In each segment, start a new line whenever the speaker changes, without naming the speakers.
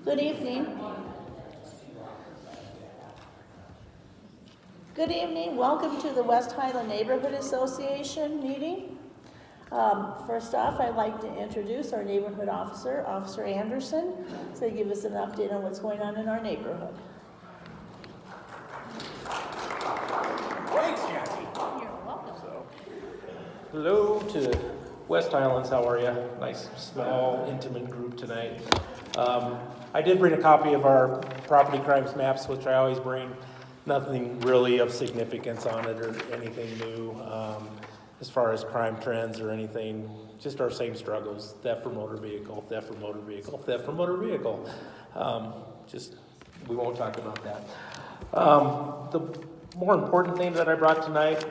Good evening. Good evening. Welcome to the West Highland Neighborhood Association meeting. First off, I'd like to introduce our neighborhood officer, Officer Anderson, to give us an update on what's going on in our neighborhood.
Thanks, Jackie.
You're welcome.
Hello to West Highlands, how are you? Nice, small, intimate group tonight. I did bring a copy of our property crimes maps, which I always bring. Nothing really of significance on it or anything new as far as crime trends or anything. Just our same struggles: theft for motor vehicle, theft for motor vehicle, theft for motor vehicle. We won't talk about that. The more important thing that I brought tonight,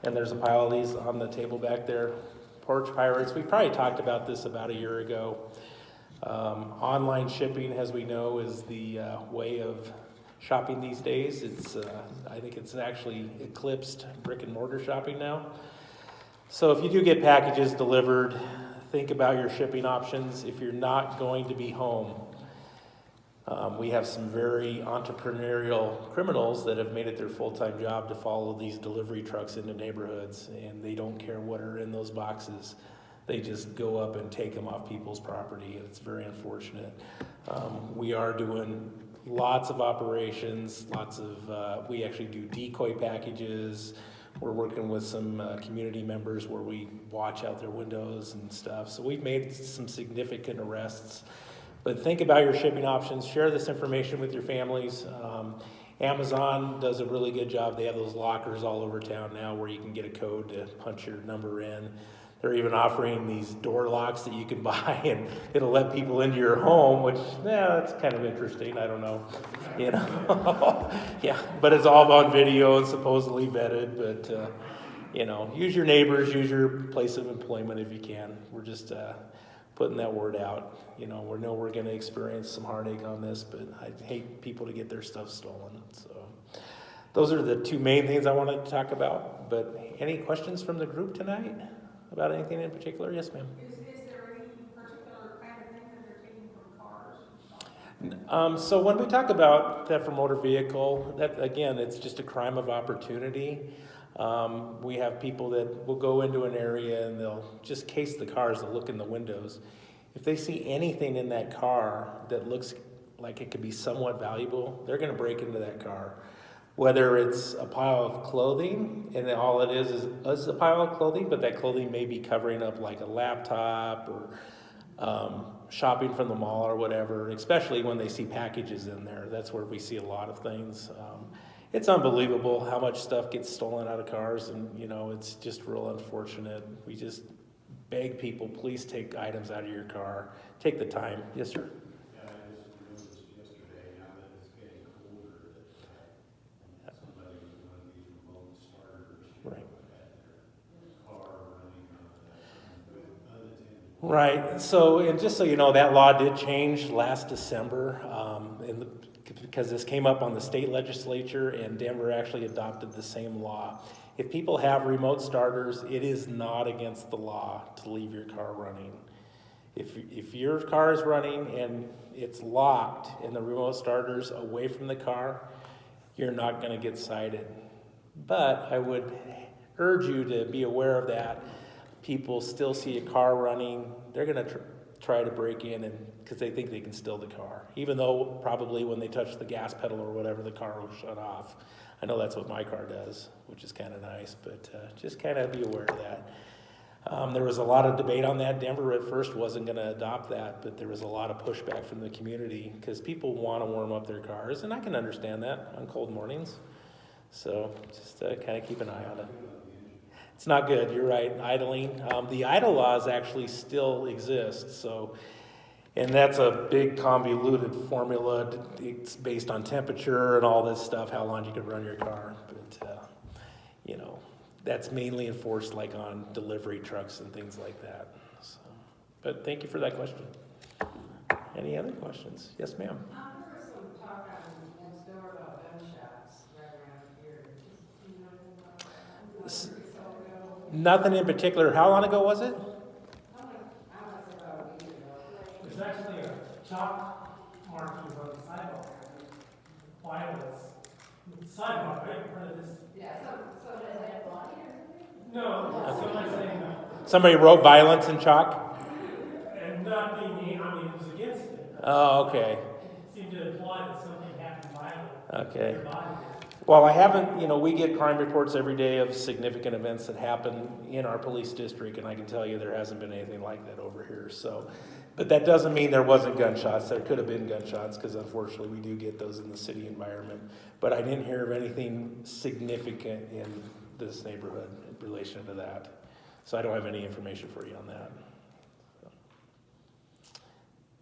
and there's a pile of these on the table back there, porch pirates. We probably talked about this about a year ago. Online shipping, as we know, is the way of shopping these days. I think it's actually eclipsed brick and mortar shopping now. So if you do get packages delivered, think about your shipping options. If you're not going to be home, we have some very entrepreneurial criminals that have made it their full-time job to follow these delivery trucks into neighborhoods, and they don't care what are in those boxes. They just go up and take them off people's property, and it's very unfortunate. We are doing lots of operations, we actually do decoy packages. We're working with some community members where we watch out their windows and stuff. So we've made some significant arrests. But think about your shipping options. Share this information with your families. Amazon does a really good job. They have those lockers all over town now where you can get a code to punch your number in. They're even offering these door locks that you can buy, and it'll let people into your home, which, that's kind of interesting. I don't know, yeah, but it's all on video and supposedly vetted, but, use your neighbors, use your place of employment if you can. We're just putting that word out. We know we're going to experience some heartache on this, but I hate people to get their stuff stolen. So those are the two main things I wanted to talk about. But any questions from the group tonight about anything in particular? Yes, ma'am.
Is there any particular kind of thing that they're taking from cars?
So when we talk about theft from motor vehicle, that again, it's just a crime of opportunity. We have people that will go into an area and they'll just case the cars, they'll look in the windows. If they see anything in that car that looks like it could be somewhat valuable, they're going to break into that car. Whether it's a pile of clothing, and all it is a pile of clothing, but that clothing may be covering up like a laptop or shopping from the mall or whatever, especially when they see packages in there. That's where we see a lot of things. It's unbelievable how much stuff gets stolen out of cars, and it's just real unfortunate. We just beg people, please take items out of your car. Take the time. Yes, sir.
Yeah, I just noticed yesterday, now that it's getting colder, that somebody with one of these remote starters
Right.
had their car running unattended.
Right. So, and just so you know, that law did change last December, because this came up on the state legislature, and Denver actually adopted the same law. If people have remote starters, it is not against the law to leave your car running. If your car is running and it's locked and the remote starter's away from the car, you're not going to get cited. But I would urge you to be aware of that. People still see a car running, they're going to try to break in, and because they think they can steal the car, even though probably when they touch the gas pedal or whatever, the car will shut off. I know that's what my car does, which is kind of nice, but just kind of be aware of that. There was a lot of debate on that. Denver at first wasn't going to adopt that, but there was a lot of pushback from the community because people want to warm up their cars, and I can understand that on cold mornings. So just kind of keep an eye on it. It's not good, you're right, idling. The idle laws actually still exist, so, and that's a big convoluted formula. It's based on temperature and all this stuff, how long you can run your car. But, that's mainly enforced like on delivery trucks and things like that. So, but thank you for that question. Any other questions? Yes, ma'am.
There was some talk on next door about gunshots right around here. Do you know anything about that?
S-
Pretty so ago.
Nothing in particular. How long ago was it?
I was about a week ago.
There's actually a chalk markings on the sidewalk. Why was sidewalk right in front of this?
Yeah, so does it have body or something?
No, somebody's saying no.
Somebody wrote violence in chalk?
And not being, I mean, it was against it.
Oh, okay.
It seemed to imply that something happened violent.
Okay.
Their body.
Well, I haven't, we get crime reports every day of significant events that happen in our police district, and I can tell you there hasn't been anything like that over here, so. But that doesn't mean there wasn't gunshots. There could have been gunshots, because unfortunately we do get those in the city environment. But I didn't hear of anything significant in this neighborhood in relation to that. So I don't have any information for you on that.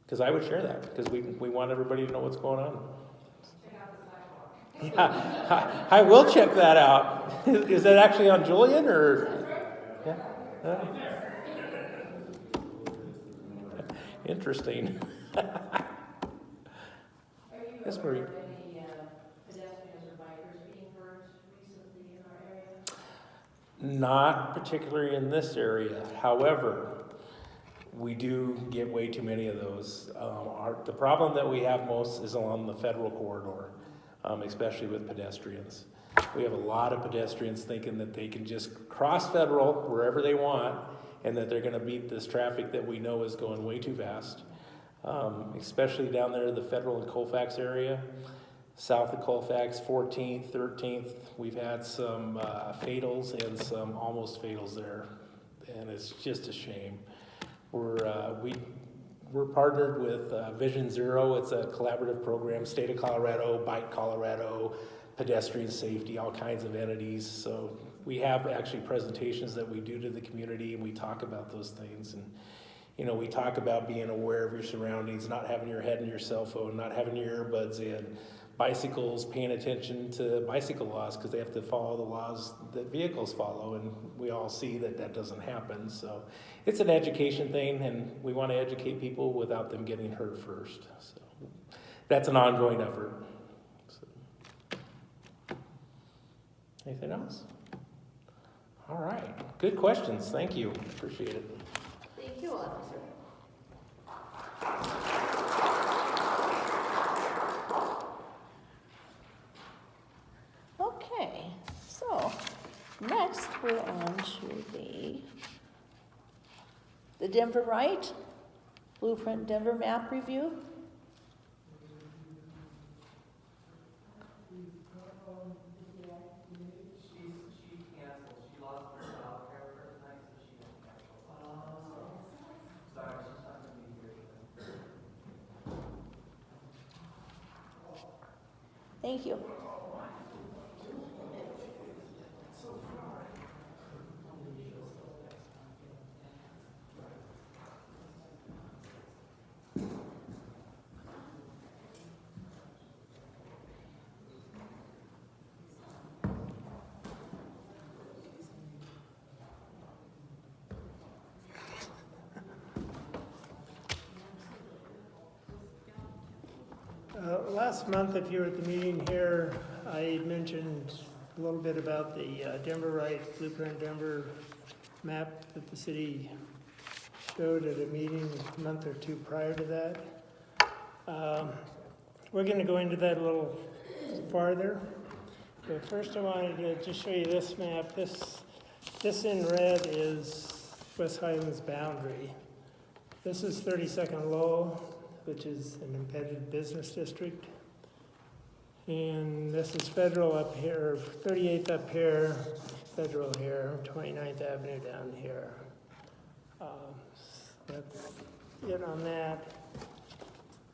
Because I would share that, because we want everybody to know what's going on. Yeah, I will check that out. Is that actually on Julian or? Yeah. Huh? Interesting.
Are you
Yes,
aware
Marie.
of any pedestrians or bikers being hurt recently in our area?
Not particularly in this area. However, we do get way too many of those. The problem that we have most is along the federal corridor. Especially with pedestrians. We have a lot of pedestrians thinking that they can just cross federal wherever they want and that they're going to beat this traffic that we know is going way too fast. Especially down there in the Federal and Colfax area. South of Colfax, 14th, 13th, we've had some fatals and some almost fatals there. And it's just a shame. We're partnered with Vision Zero. It's a collaborative program, State of Colorado, Bike Colorado, pedestrian safety, all kinds of entities. So we have actually presentations that we do to the community, and we talk about those things. And we talk about being aware of your surroundings, not having your head in your cell phone, not having your earbuds in, bicycles, paying attention to bicycle laws because they have to follow the laws that vehicles follow, and we all see that that doesn't happen. So it's an education thing, and we want to educate people without them getting hurt first. So that's an ongoing effort. So. Anything else? All right. Good questions. Thank you. Appreciate it.
Thank you, officer. Okay, so next we're on to the Denver Right Blueprint Denver map review.
She canceled. She lost her childcare for tonight, so she didn't cancel. Sorry, she's not gonna be here.
Thank you.
Last month, if you were at the meeting here, I mentioned a little bit about the Denver Right Blueprint Denver map that the city showed at a meeting a month or two prior to that. We're going to go into that a little farther. But first I wanted to just show you this map. This in red is West Highlands boundary. This is 32nd Lowell, which is an embedded business district. And this is Federal up here, 38th up here, Federal here, 29th Avenue down here. That's it on that.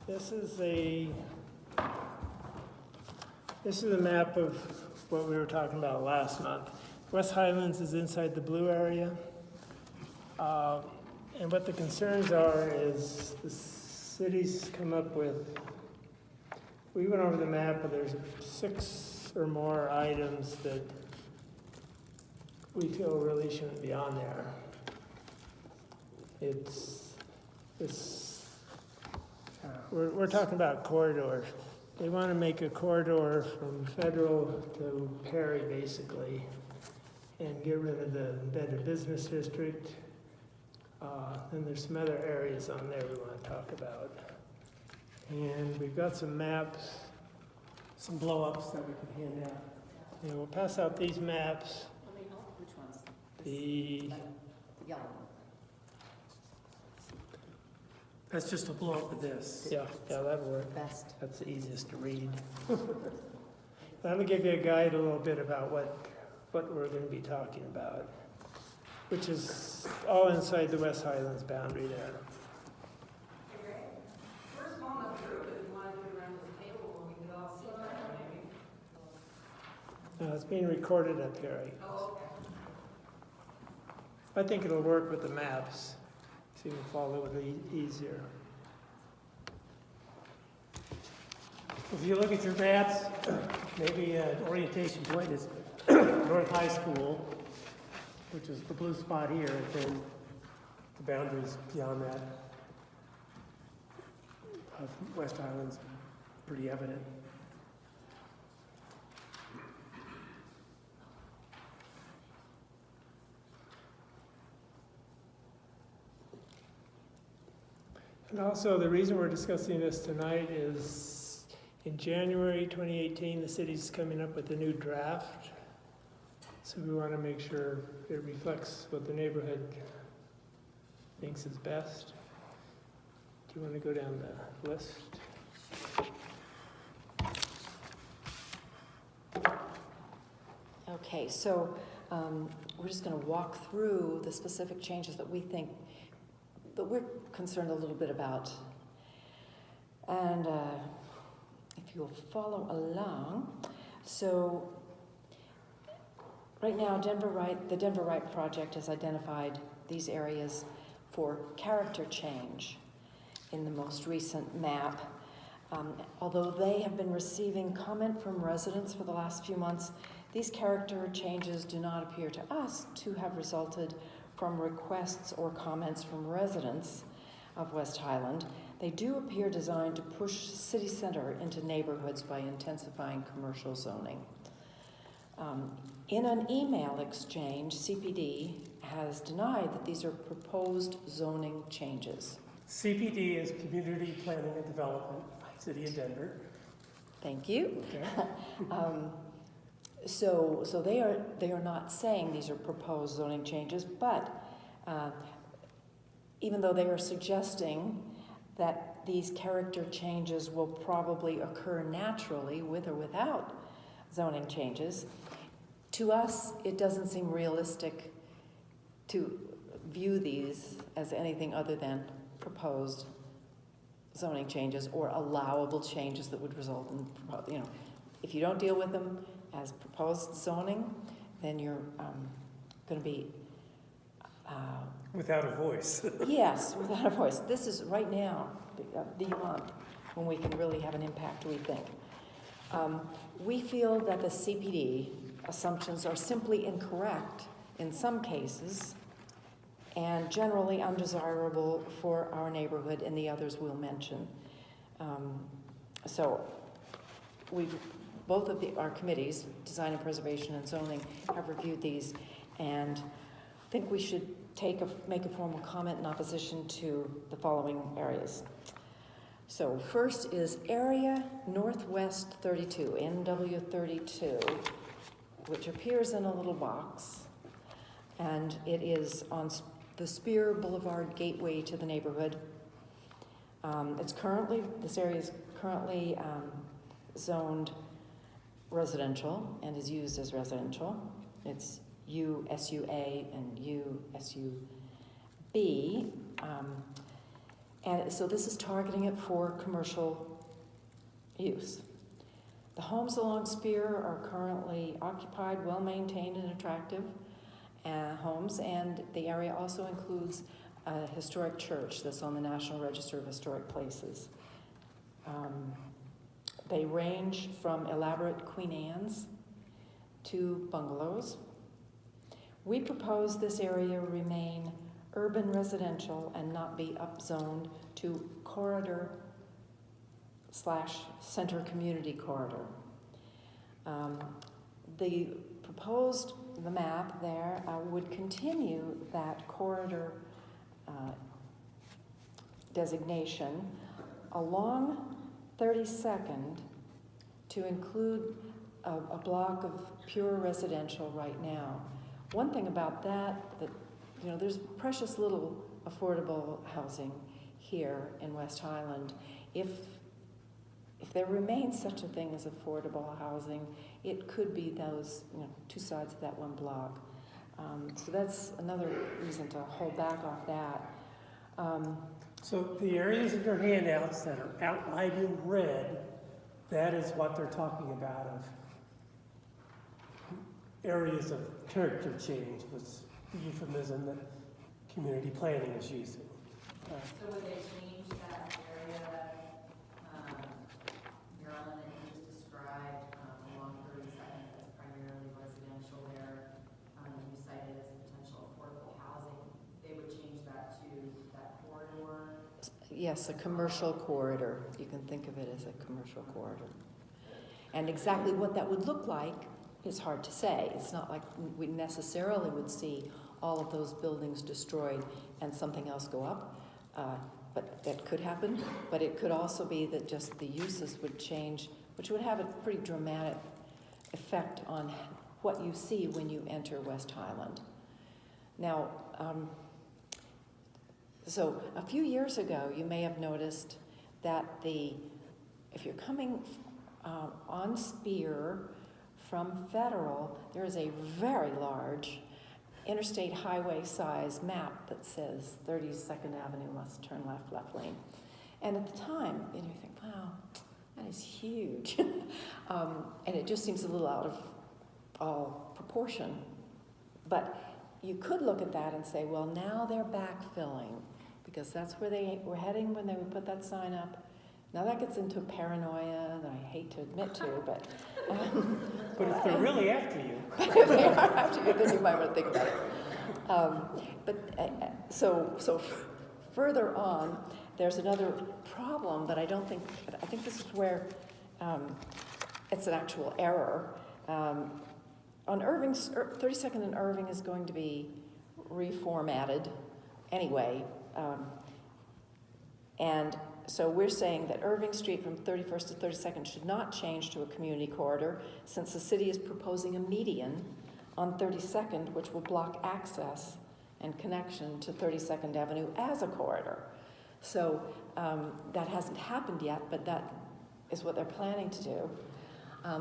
This is a map of what we were talking about last month. West Highlands is inside the blue area. And what the concerns are is the cities come up with, we went over the map, and there's 6 or more items that we feel really shouldn't be on there. We're talking about corridors. They want to make a corridor from Federal to Perry, basically, and get rid of the embedded business district. Then there's some other areas on there we want to talk about. And we've got some maps.
Some blow-ups that we could hand out.
Yeah, we'll pass out these maps.
Which ones?
The,
The yellow one.
That's just a blow-up of this.
yeah, that'll work.
Best.
That's the easiest to read. That'll give you a guide a little bit about what we're going to be talking about, which is all inside the West Highlands boundary there.
Okay. We're a small enough group if you want to do around this table when we could all sit down maybe.
It's being recorded up here.
Oh, okay.
I think it'll work with the maps, so you can follow it easier.
If you look at your maps, maybe an orientation point is North High School, which is the blue spot here, and then the boundaries beyond that of West Highlands, pretty evident.
And also, the reason we're discussing this tonight is in January 2018, the city's coming up with a new draft. So we want to make sure it reflects what the neighborhood thinks is best. Do you want to go down the list?
Okay, so we're just going to walk through the specific changes that we think, that we're concerned a little bit about. And if you'll follow along, so right now the Denver Right Project has identified these areas for character change in the most recent map. Although they have been receiving comment from residents for the last few months, these character changes do not appear to us to have resulted from requests or comments from residents of West Highland. They do appear designed to push city center into neighborhoods by intensifying commercial zoning. In an email exchange, CPD has denied that these are proposed zoning changes.
CPD is Community Planning and Development, City of Denver.
Thank you.
Okay.
So they are not saying these are proposed zoning changes, but even though they are suggesting that these character changes will probably occur naturally with or without zoning changes, to us it doesn't seem realistic to view these as anything other than proposed zoning changes or allowable changes that would result in, if you don't deal with them as proposed zoning, then you're going to be
Without a voice.
yes, without a voice. This is right now the month when we can really have an impact, we think. We feel that the CPD assumptions are simply incorrect in some cases and generally undesirable for our neighborhood and the others we'll mention. So both of our committees, Design and Preservation and Zoning, have reviewed these and think we should make a formal comment in opposition to the following areas. So first is Area Northwest 32, NW 32, which appears in a little box, and it is on the Spear Boulevard gateway to the neighborhood. This area is currently zoned residential and is used as residential. It's USUA and USUB. And so this is targeting it for commercial use. The homes along Spear are currently occupied, well-maintained and attractive homes, and the area also includes a historic church that's on the National Register of Historic Places. They range from elaborate Queen Anne's to bungalows. We propose this area remain urban residential and not be upzoned to corridor/center community corridor. The map there would continue that corridor designation along 32nd to include a block of pure residential right now. One thing about that, there's precious little affordable housing here in West Highland. If there remains such a thing as affordable housing, it could be those, two sides of that one block. So that's another reason to hold back off that.
So the areas in your handouts that are outlined in red, that is what they're talking about of areas of character change, was the euphemism that community planning is using.
So would they change that area that, Marilyn, that you just described, along 32nd, that's primarily residential there, you cited as potential affordable housing, they would change that to that corridor?
Yes, a commercial corridor. You can think of it as a commercial corridor. And exactly what that would look like is hard to say. It's not like we necessarily would see all of those buildings destroyed and something else go up. But that could happen. But it could also be that just the uses would change, which would have a pretty dramatic effect on what you see when you enter West Highland. Now, so a few years ago, you may have noticed that if you're coming on Spear from Federal, there is a very large interstate highway size map that says 32nd Avenue must turn left, left lane. And at the time, you think, wow, that is huge. And it just seems a little out of all proportion. But you could look at that and say, well, now they're backfilling, because that's where they were heading when they would put that sign up. Now that gets into paranoia that I hate to admit to, but...
But if they're really after you...
if they are after you, then you might want to think about it. So further on, there's another problem that I think this is where it's an actual error. On Irving's, 32nd and Irving is going to be reformatted anyway. And so we're saying that Irving Street from 31st to 32nd should not change to a community corridor, since the city is proposing a median on 32nd, which will block access and connection to 32nd Avenue as a corridor. So that hasn't happened yet, but that is what they're planning to do.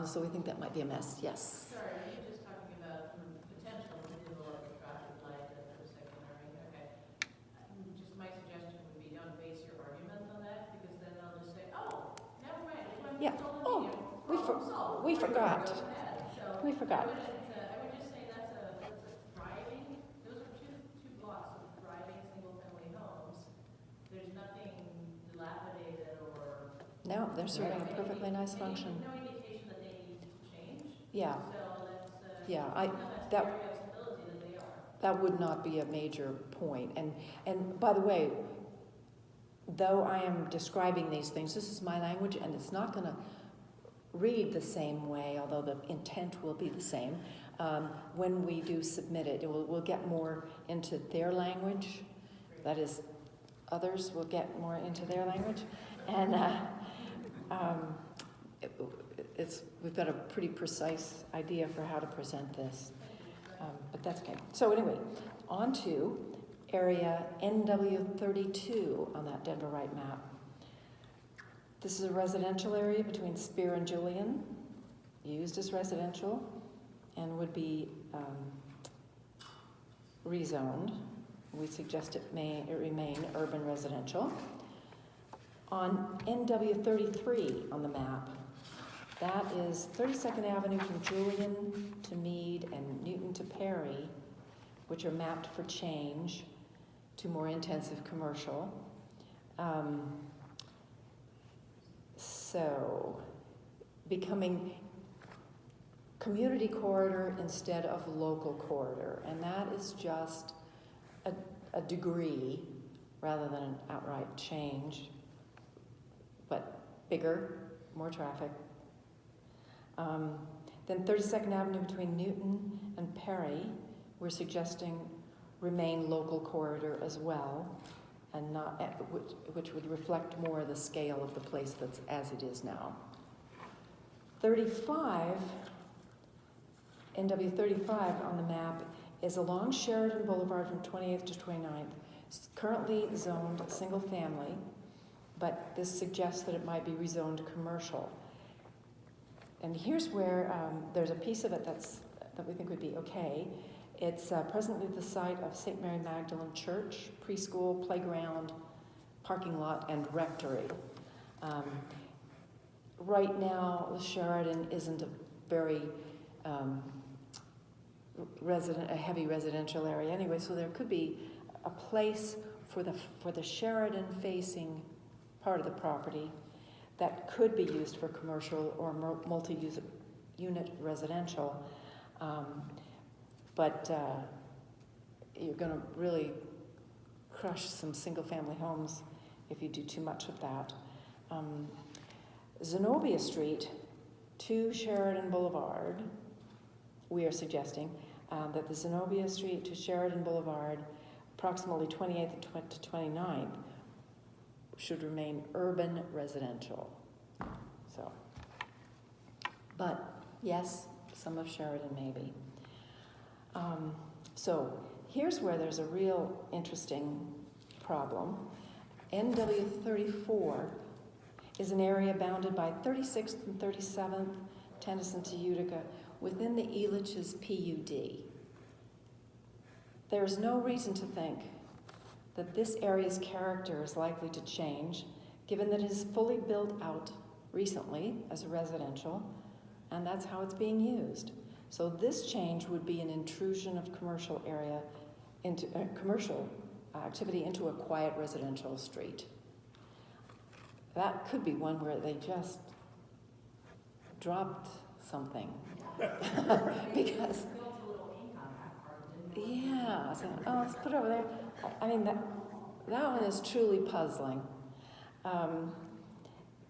So we think that might be a mess. Yes?
Sorry, you're just talking about potential to develop a traffic light at 32nd Irving. Okay. Just my suggestion would be don't base your argument on that, because then they'll just say, oh, never mind, it's one
Yeah.
total medium, problem solved.
We forgot.
Go ahead. So
We forgot.
I would just say that's a thriving, those are two blocks of thriving single-family homes. There's nothing dilapidated or...
No, they're serving a perfectly nice function.
No indication that they need to change.
Yeah.
So that's,
Yeah,
that's the area of stability that they are.
that would not be a major point. And by the way, though I am describing these things, this is my language, and it's not going to read the same way, although the intent will be the same. When we do submit it, we'll get more into their language. That is, others will get more into their language. And we've got a pretty precise idea for how to present this. But that's okay. So anyway, on to area NW32 on that Denver Wright map. This is a residential area between Spear and Julian, used as residential, and would be rezoned. We suggest it remain urban residential. On NW33 on the map, that is 32nd Avenue from Julian to Meade and Newton to Perry, which are mapped for change to more intensive commercial. So, becoming community corridor instead of local corridor, and that is just a degree rather than an outright change, but bigger, more traffic. Then 32nd Avenue between Newton and Perry, we're suggesting remain local corridor as well, and not, which would reflect more the scale of the place that's as it is now. 35, NW 35 on the map is along Sheridan Boulevard from 28th to 29th. It's currently zoned single family, but this suggests that it might be rezoned commercial. And here's where there's a piece of it that we think would be okay. It's presently the site of St. Mary Magdalene Church, preschool, playground, parking lot, and rectory. Right now, the Sheridan isn't a very a heavy residential area anyway, so there could be a place for the Sheridan-facing part of the property that could be used for commercial or multi-unit residential. But you're going to really crush some single-family homes if you do too much of that. Zenobia Street to Sheridan Boulevard, we are suggesting that the Zenobia Street to Sheridan Boulevard, approximately 28th to 29th, should remain urban residential. So, but yes, some of Sheridan maybe. So here's where there's a real interesting problem. NW 34 is an area bounded by 36th and 37th, Tennyson to Utica, within the Elitch's PUD. There's no reason to think that this area's character is likely to change, given that it is fully built out recently as a residential, and that's how it's being used. So this change would be an intrusion of commercial area into commercial activity into a quiet residential street. That could be one where they just dropped something. Because, yeah, so, oh, let's put it over there. I mean, that one is truly puzzling.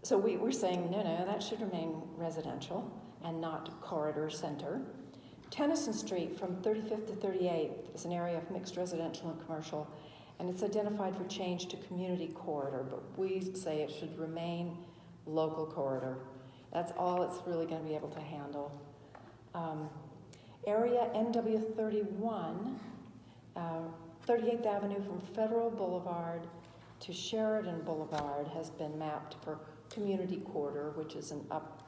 So we're saying, no, that should remain residential and not corridor center. Tennyson Street from 35th to 38th is an area of mixed residential and commercial, and it's identified for change to community corridor, but we say it should remain local corridor. That's all it's really going to be able to handle. Area NW 31, 38th Avenue from Federal Boulevard to Sheridan Boulevard has been mapped for community corridor, which is an up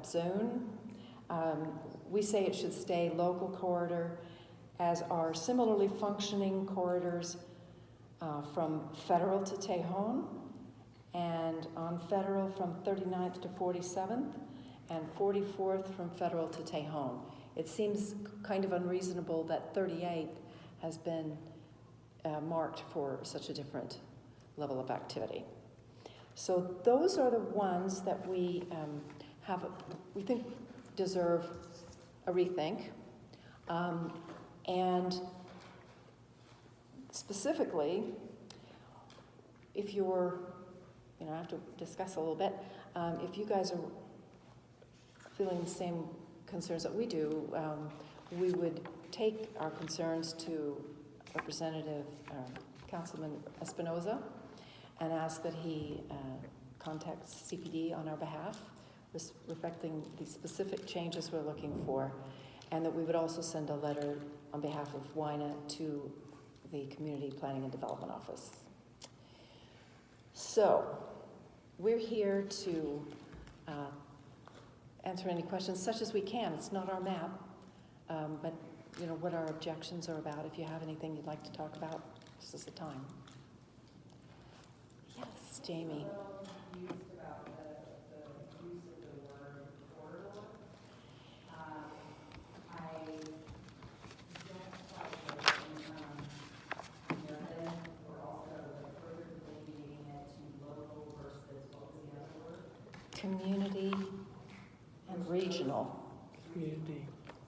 zone. We say it should stay local corridor, as are similarly functioning corridors from Federal to Tejon, and on Federal from 39th to 47th, and 44th from Federal to Tejon. It seems kind of unreasonable that 38th has been marked for such a different level of activity. So those are the ones that we we think deserve a rethink. And specifically, if you're, I have to discuss a little bit, if you guys are feeling the same concerns that we do, we would take our concerns to Representative Councilman Espinoza and ask that he contacts CPD on our behalf, reflecting the specific changes we're looking for, and that we would also send a letter on behalf of Whna to the Community Planning and Development Office. So, we're here to answer any questions such as we can. It's not our map, but what our objections are about. If you have anything you'd like to talk about, this is the time. Yes, Jamie.
Confused about the use of the word corridor. I don't quite know then we're also further delineating it to local versus what was the other word?
Community and regional.
Community.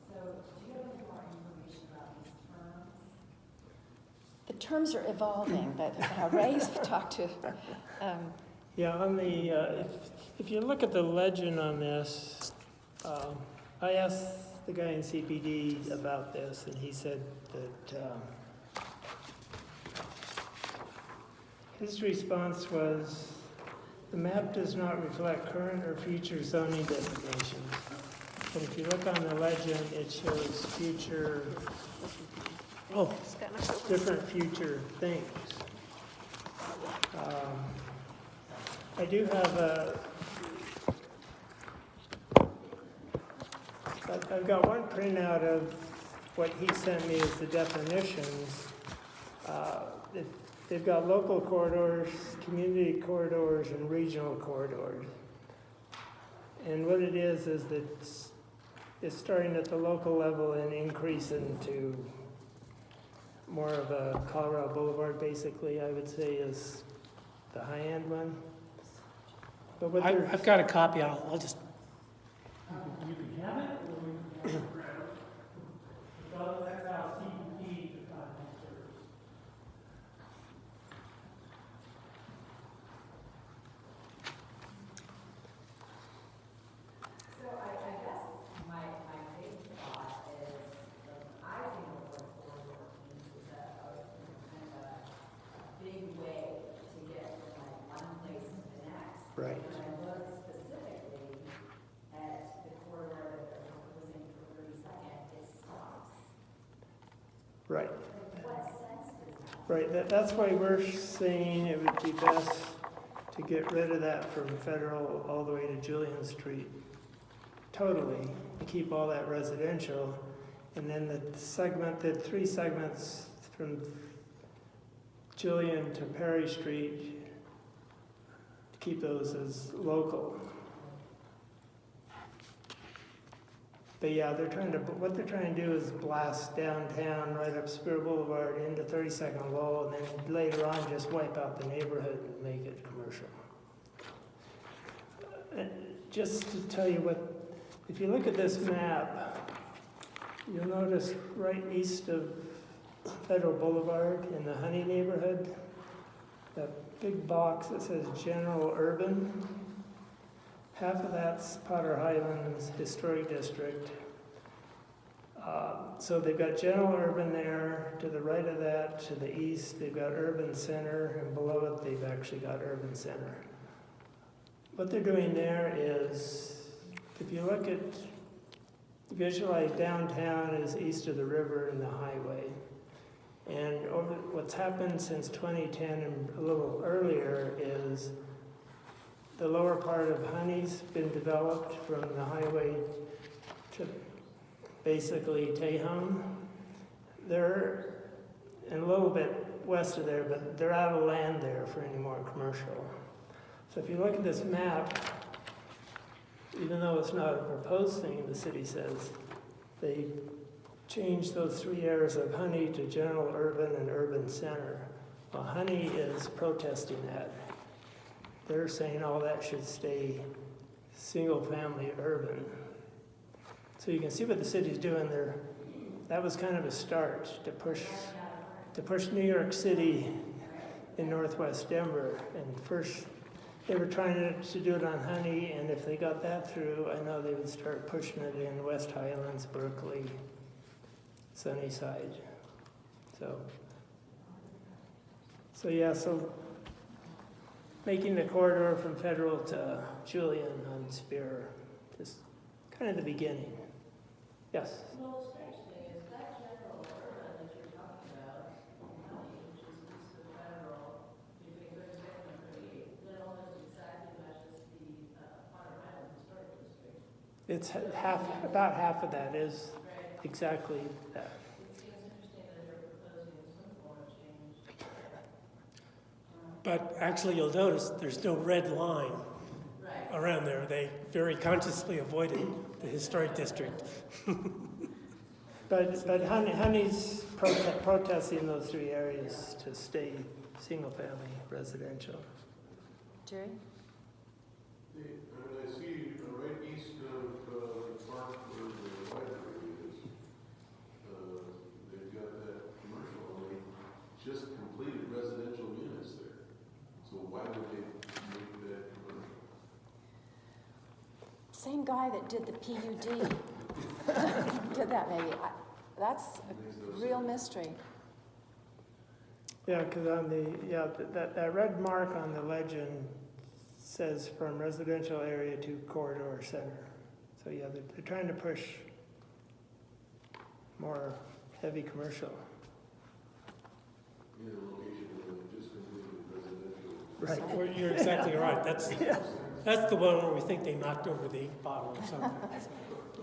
So do you have any more information about these terms?
The terms are evolving, but Ray's talked to.
Yeah, on the, if you look at the legend on this, I asked the guy in CPD about this, and he said that his response was, the map does not reflect current or future zoning designations. And if you look on the legend, it shows future, different future things. I do have I've got one printout of what he sent me as the definitions. They've got local corridors, community corridors, and regional corridors. And what it is that it's starting at the local level and increasing to more of a Colorado Boulevard, basically, I would say is the high-end one. But what they're...
I've got a copy, I'll just... You can have it? That's how CPD
So I guess my big thought is, I think of what corridor means is kind of a big way to get from like one place to the next.
Right.
When I look specifically at the corridor that they're proposing for 32nd, it stops.
Right.
Like, what sense does that?
Right, that's why we're saying it would be best to get rid of that from Federal all the way to Julian Street. Totally, and keep all that residential. And then the 3 segments from Julian to Perry Street, keep those as local. But yeah, what they're trying to do is blast downtown right up Spear Boulevard into 32nd Lowell, and then later on just wipe out the neighborhood and make it commercial. Just to tell you what, if you look at this map, you'll notice right east of Federal Boulevard in the Honey neighborhood, that big box that says General Urban. Half of that's Potter Highlands Historic District. So they've got General Urban there. To the right of that, to the east, they've got Urban Center, and below it, they've actually got Urban Center. What they're doing there is, if you look at, visualize downtown is east of the river and the highway. And what's happened since 2010 and a little earlier is the lower part of Honey's been developed from the highway to basically Tejon. They're and a little bit west of there, but they're out of land there for any more commercial. So if you look at this map, even though it's not a proposed thing, the city says, they changed those 3 areas of Honey to General Urban and Urban Center. Well, Honey is protesting that. They're saying all that should stay single-family urban. So you can see what the city's doing there. That was kind of a start to push New York City in northwest Denver. And first, they were trying to do it on Honey, and if they got that through, I know they would start pushing it in West Highlands, Berkeley, Sunnyside. So yeah, so making the corridor from Federal to Julian on Spear is kind of the beginning. Yes?
Well, the strange thing is that general urban that you're talking about, which is east of Federal, between 32nd and 38th, that almost exactly matches the Potter Island Historic District.
It's about half of that is exactly that.
It seems interesting that you're proposing some form of change.
But actually, you'll notice there's no red line around there. They very consciously avoided the historic district.
But Honey's protesting those 3 areas to stay single-family residential.
Jerry?
I see right east of the park where the library is, they've got that commercial, and they just completed residential units there. So why would they make that commercial?
Same guy that did the PUD Did that maybe? That's a real mystery.
Yeah, because on that red mark on the legend says from residential area to corridor center. So yeah, they're trying to push more heavy commercial.
Yeah, location of discontinued residential.
Right.
Well, you're exactly right. That's the one where we think they knocked over the ink bottle or something.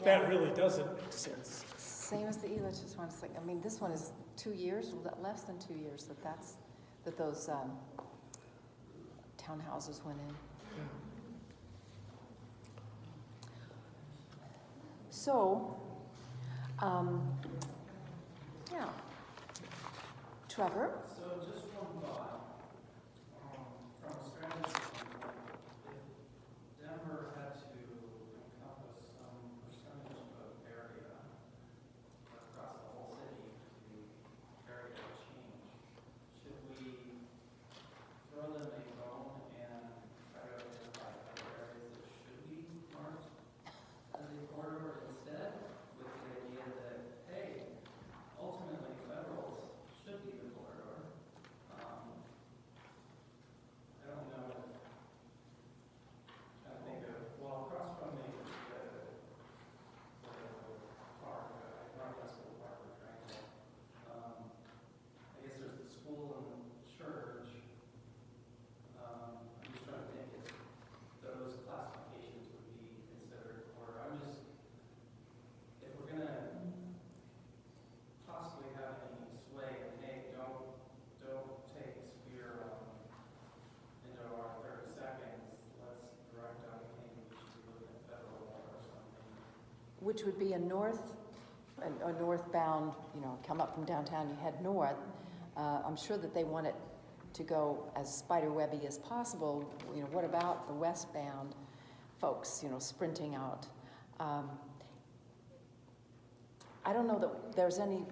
That really doesn't make sense.
Same as the Elitch's one. It's like, I mean, this one is 2 years, less than 2 years that those townhouses went in. So, yeah. Trevor?
So just one thought, from a strategy standpoint, if Denver had to encompass some percentage of area across the whole city to be area change, should we throw them a bone and try to identify other areas that should be marked as a corridor instead, with the idea that, hey, ultimately federals should be the corridor. I don't know if, I think of, well, across from the park, Northwest School Park, or Triangle, I guess there's the school and the church. I'm just trying to think if those classifications would be considered corridor. I'm just, if we're gonna possibly have any sway, and hey, don't take Spear into our 30 seconds, let's direct on, hey, we should be looking at federal law or something.
Which would be a northbound, you know, come up from downtown, you head north. I'm sure that they want it to go as spiderwebby as possible. You know, what about the westbound folks, you know, sprinting out? I don't know that there's any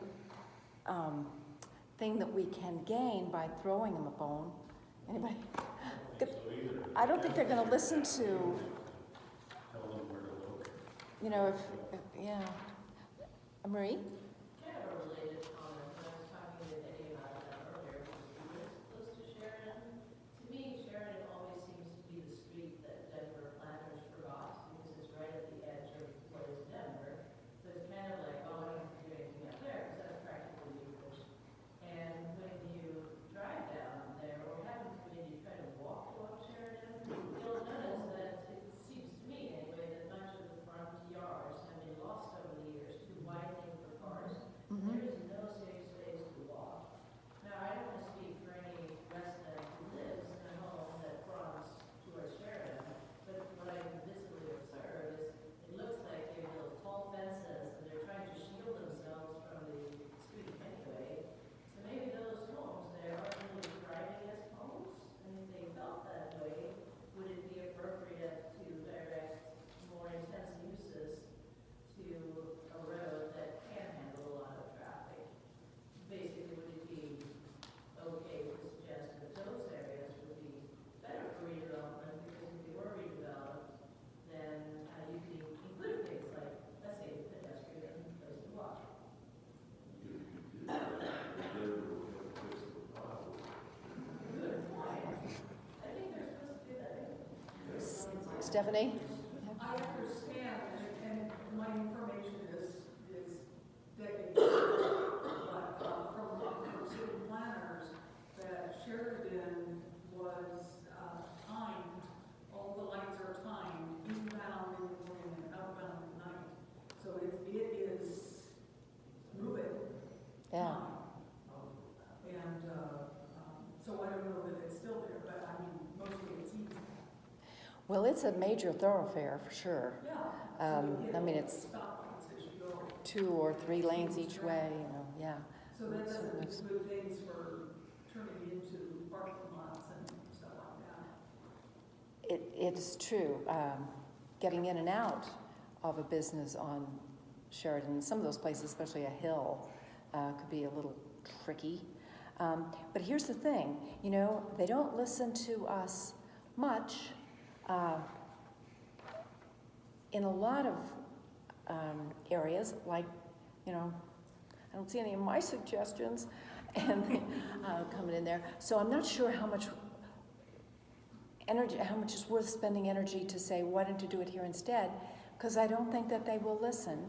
thing that we can gain by throwing them a bone. Anybody? I don't think they're going to listen to,
Tell them where to look.
you know, if yeah. Marie?
Kind of a related comment, when I was talking to Eddie about that earlier, because we live close to Sheridan. To me, Sheridan always seems to be the street that Denver planners forgot, because it's right at the edge of what is Denver. So it's kind of like, oh, I don't have to do anything up there, because that's practically useless. And when you drive down there, or happen to maybe try to walk along Sheridan, you'll notice that it seems to me anyway, that much of the front yards have been lost over the years to widening for cars. There is no safe space to walk. Now, I don't want to speak for any resident who lives in a home that fronts towards Sheridan, but what I can visibly observe is it looks like they built tall fences and they're trying to shield themselves from the street anyway. So maybe those homes there aren't really thriving as homes, and if they felt that way, would it be appropriate to direct more intense uses to a road that can handle a lot of traffic? Basically, would it be okay to suggest that those areas would be better for redevelopment, because if they were redeveloped, then you could include things like, let's say, pedestrian place to walk. Good point. I think they're supposed to do that anyway.
Stephanie?
I understand, and my information is decades old, but from city planners, that Sheridan was timed, all the lights are timed, inbound in the morning and outbound at night. So it is moving.
Yeah.
And so I don't know that it's still there, but I mean, mostly it's easy.
Well, it's a major thoroughfare for sure.
Yeah.
I mean, it's
Stoplights as you go.
2 or 3 lanes each way, you know, yeah.
So that
So
doesn't
that's-
include things for turning into parking lots and stuff like that.
It's true. Getting in and out of a business on Sheridan, some of those places, especially a hill, could be a little tricky. But here's the thing, you know, they don't listen to us much. In a lot of areas, like, I don't see any of my suggestions and coming in there. So I'm not sure how much is worth spending energy to say, why don't you do it here instead? Because I don't think that they will listen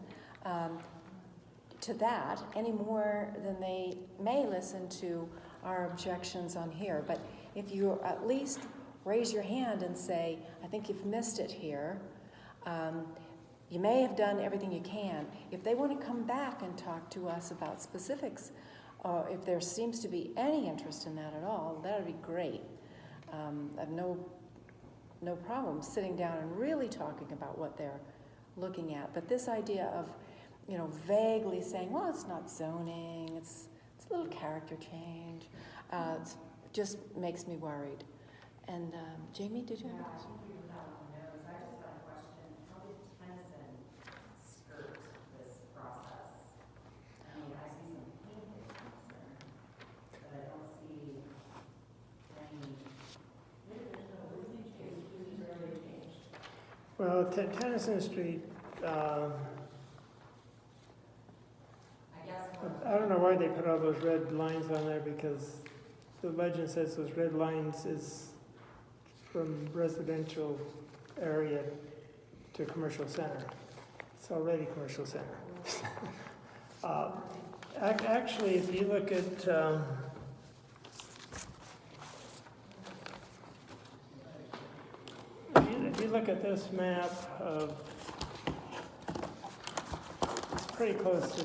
to that any more than they may listen to our objections on here. But if you at least raise your hand and say, I think you've missed it here, you may have done everything you can. If they want to come back and talk to us about specifics, or if there seems to be any interest in that at all, that would be great. I have no problem sitting down and really talking about what they're looking at. But this idea of, vaguely saying, well, it's not zoning, it's a little character change, just makes me worried. And Jamie, did you have a question?
I think you got on the nose. I just got a question. How did Tennyson skirt this process? I mean, I see some painted Tennyson, but I don't see any. Maybe there's no Disney change. Disney's already changed.
Well, Tennyson Street,
I guess.
I don't know why they put all those red lines on there, because the legend says those red lines is from residential area to commercial center. It's already commercial center. Actually, if you look at, if you look at this map of, it's pretty close to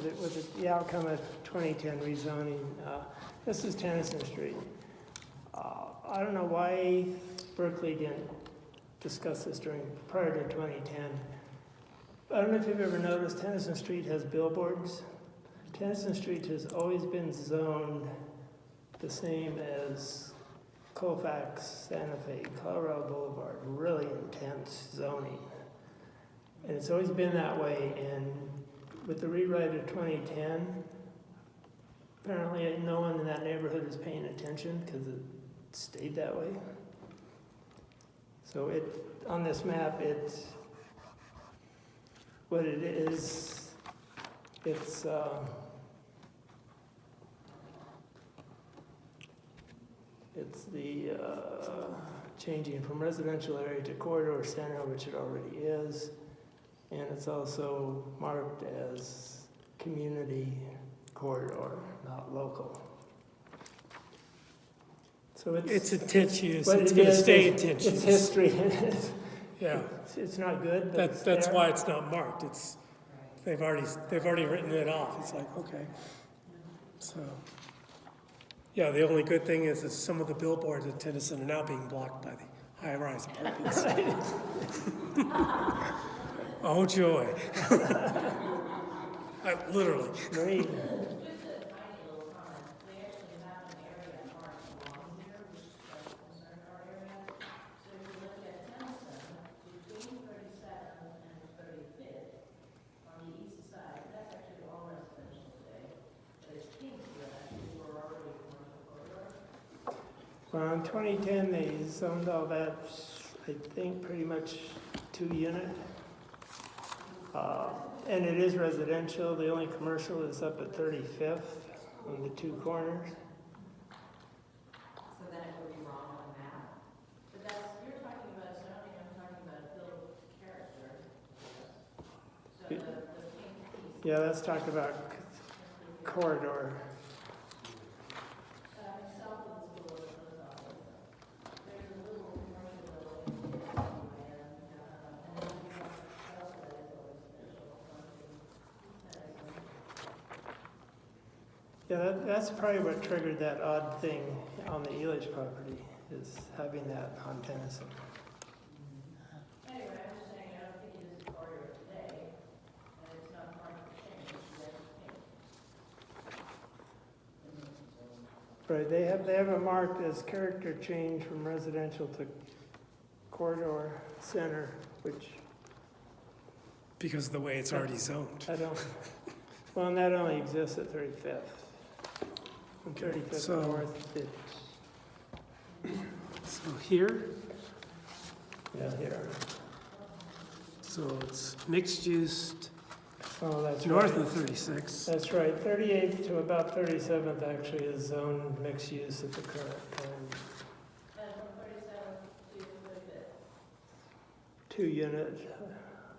the outcome of 2010 rezoning. This is Tennyson Street. I don't know why Berkeley didn't discuss this prior to 2010. I don't know if you've ever noticed, Tennyson Street has billboards. Tennyson Street has always been zoned the same as Colfax, Santa Fe, Colorado Boulevard, really intense zoning. And it's always been that way, and with the rewrite of 2010, apparently no one in that neighborhood is paying attention because it stayed that way. So on this map, what it is, it's the changing from residential area to corridor center, which it already is, and it's also marked as community corridor, not local. So
It's intense use,
what
it's
it
gonna
is,
stay
it's
intense use.
history.
Yeah,
It's not good, but it's
that's
there.
why it's not marked, they've already written it off, it's like, okay. So, yeah, the only good thing is that some of the billboards at Tennyson are now being blocked by the high-rise apartments. Oh, joy. Literally.
Marine.
Just a tiny little comment. They actually have an area marked along here, which is like concerned our area. So if you look at Tennyson, between 37th and 35th, on the east side, that's actually all residential today. But it's pink here, actually, we're already commercial corridor.
Well, in 2010, they zoned all that, I think, pretty much 2-unit. And it is residential. The only commercial is up at 35th on the 2 corners.
So then it would be wrong on the map. But you're talking about zoning, I'm talking about build character. So the pink piece.
Yeah, let's talk about corridor.
South of the school, there's a little commercial building and then you have house that is always official.
Yeah, that's probably what triggered that odd thing on the Elitch property, is having that on Tennyson.
Anyway, I'm just saying, I don't think it is a corridor today, and it's not hard to change, that's pink.
Right, they have it marked as character change from residential to corridor center, which
Because of the way it's already zoned.
I don't, well, and that only exists at 35th. On
Okay,
35th
so-
North,
So here,
yeah, here.
so it's mixed use
Oh, that's right.
north of 36.
That's right, 38th to about 37th actually is zone mixed use at the current time.
And from 37th to 35th,
2-unit,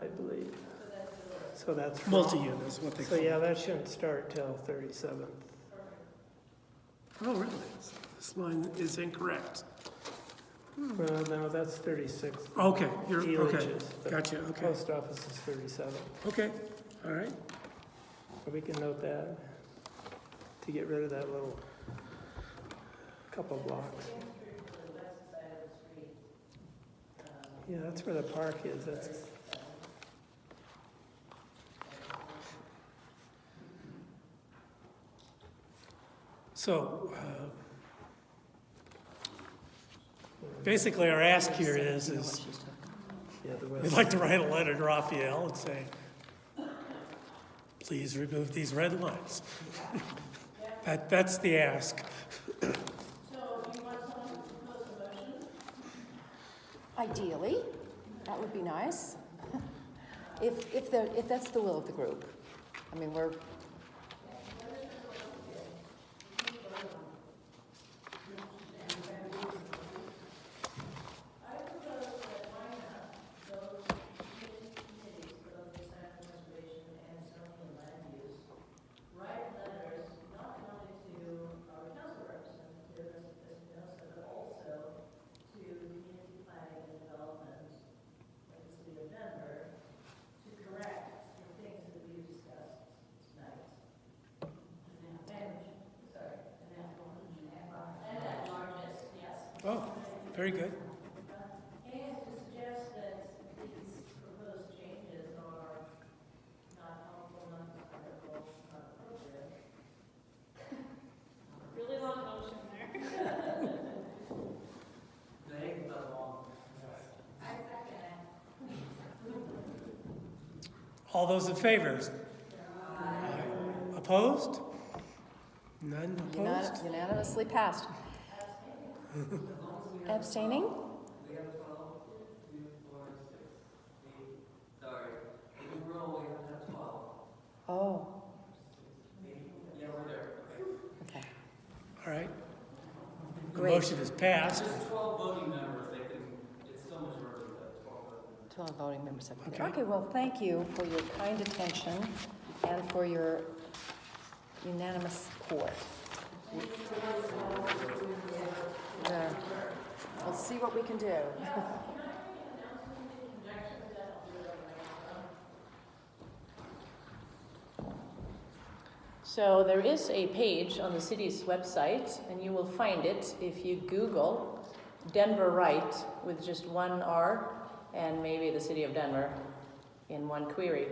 I believe.
so that's the word.
So that's.
Multi-unit is what they
So
call
yeah,
it.
that shouldn't start till 37th.
Oh, really? So this line is incorrect.
Well, no, that's 36.
Okay, you're, okay.
Elages, but
Gotcha, okay.
Post office is 37.
Okay, all right.
So we can note that to get rid of that little couple blocks. Yeah, that's where the park is. That's.
So, basically our ask here is
Yeah, the
we'd
west.
like to write a letter to Raphael and say, please remove these red lines. That's the ask.
So do you want someone to propose a motion?
Ideally, that would be nice. If that's the will of the group. I mean, we're,
I propose that Whna, those committees, both the Center for Conservation and Zoning and Land Use, write letters not only to our council representative, Espinosa, but also to community planning and development of the city of Denver to correct the things that we've discussed tonight. And at largest, yes.
Oh, very good.
And to suggest that these proposed changes are not helpful, not desirable, not appropriate. Really long motion there. I second it.
All those in favor? Aye. Opposed? None opposed?
unanimously passed. Abstaining?
We have 12, 2, 4, 6, 8. Sorry. In the row, we have 12.
Oh,
8. Yeah, we're there. Okay.
okay.
All right. The
Great.
motion is passed.
There's 12 voting members. They can, it's so much work with that 12 voting members.
12 voting members have voted.
Okay.
Okay, well, thank you for your kind attention and for your unanimous support. Yeah. We'll see what we can do.
So there is a page on the city's website, and you will find it if you Google Denver Right with just one R and maybe the city of Denver in one query.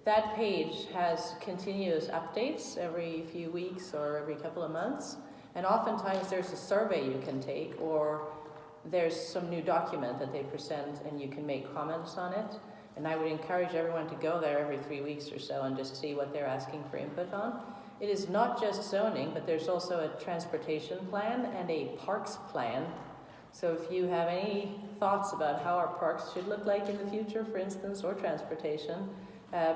That page has continuous updates every few weeks or every couple of months, and oftentimes there's a survey you can take, or there's some new document that they present and you can make comments on it. And I would encourage everyone to go there every 3 weeks or so and just see what they're asking for input on. It is not just zoning, but there's also a transportation plan and a parks plan. So if you have any thoughts about how our parks should look like in the future, for instance, or transportation,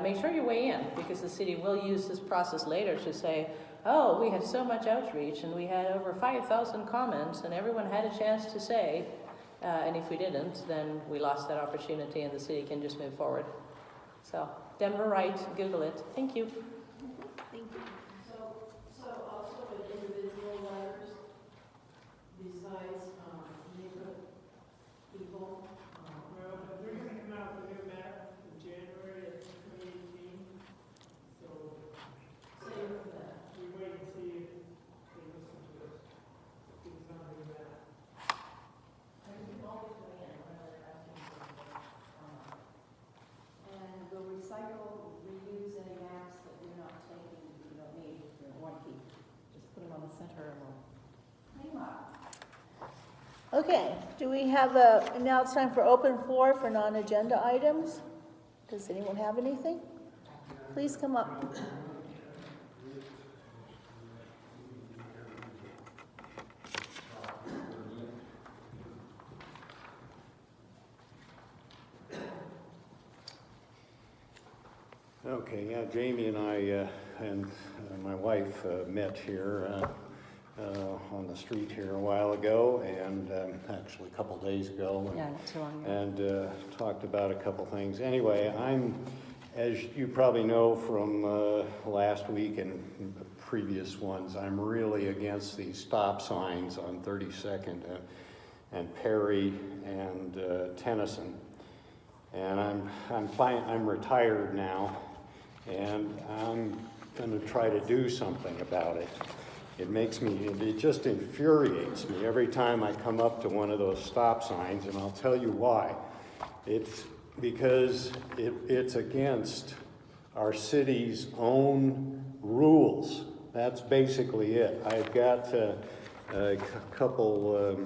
make sure you weigh in, because the city will use this process later to say, oh, we had so much outreach and we had over 5,000 comments and everyone had a chance to say, and if we didn't, then we lost that opportunity and the city can just move forward. So, Denver Right, Google it. Thank you.
So also with individual letters, besides, neighborhood people,
Well, but they're gonna come out with a new map in January of 2018. So
same for that.
we wait and see if they listen to us. It's on the map.
And you can always weigh in when they're asking for,
And we'll recycle, reuse any maps that you're not taking, you don't need, you want to keep. Just put them on the center and we'll hang them up.
Okay, do we have now it's time for open floor for non-agenda items. Does anyone have anything? Please come up.
Okay, yeah, Jamie and I and my wife met here on the street here a while ago, and actually a couple days ago.
Yeah, not too long ago.
And talked about a couple things. Anyway, as you probably know from last week and previous ones, I'm really against these stop signs on 32nd and Perry and Tennyson. And I'm retired now, and I'm going to try to do something about it. It just infuriates me every time I come up to one of those stop signs, and I'll tell you why. It's because it's against our city's own rules. That's basically it. I've got a couple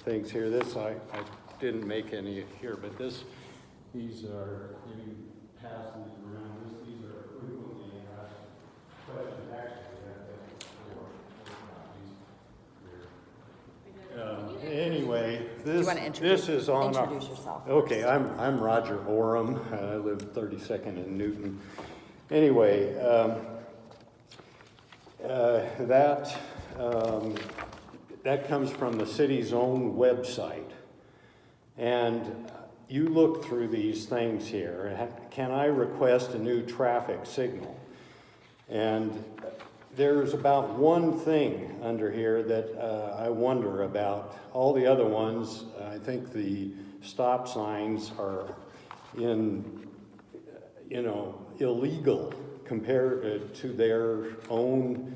things here. I didn't make any here, but these are, if you pass these around, these are frequently asked questions. Anyway, this is on our...
Introduce yourself.
Okay, I'm Roger Oram. I live 32nd in Newton. Anyway, that comes from the city's own website. And you look through these things here. Can I request a new traffic signal? And there's about one thing under here that I wonder about. All the other ones, I think the stop signs are illegal compared to their own